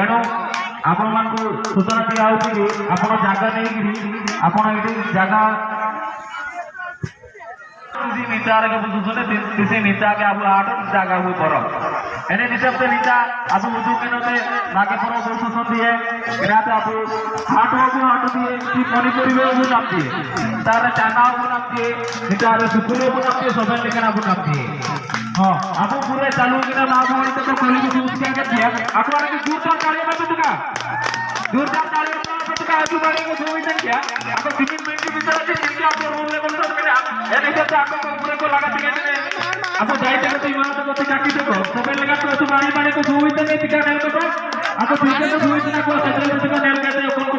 एणु आपण मानकु सूचना दिया होती कि आपण जागा नहीं आपण एठी जागा नीचा के बुझुने तिसे नीचा के अब आठ जागा हुई पर एने निशब्द नीचा अब बुझु के नते लागे पर बहुत संधि है ग्राते अब हाट दिए की मनी परिवे को नाम दिए तार चाना को नाम दिए नीचा रे सुकुरे को नाम दिए सबन लेकर अब नाम दिए हां अब पूरे चालू के ना भवनी तो कोली को उसके आगे दिया अखबार की जोरदार ताली बजा तुका जोरदार ताली बजा तुका आजू बाजू को जोई तक क्या अब 3 मिनट के भीतर से जिनके आप रोल लेवल तक करे एने से आपको पूरे को लगा दिया अब जाई तक तो ईमान तो काटी देखो सबे लगा तो बाड़ी बाड़ी को जोई तक टिका नेल को अब ठीक है तो जोई तक को सजल तक नेल कहते हैं कौन को